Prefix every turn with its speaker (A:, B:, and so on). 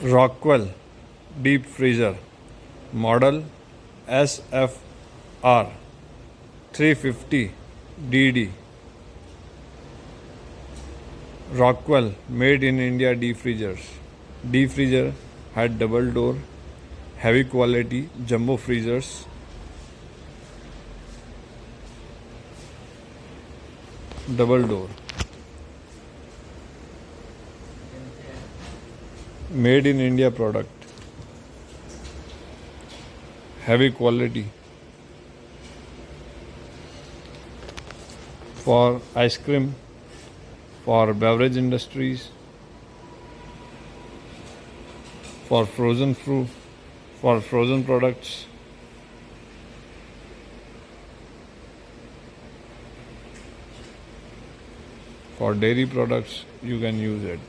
A: Rockwell deep freezer model SFR 350 DD. Rockwell made in India deep freezers. Deep freezer had double door, heavy quality jumbo freezers. Double door. Made in India product. Heavy quality. For ice cream, for beverage industries, for frozen fruit, for frozen products. For dairy products, you can use it.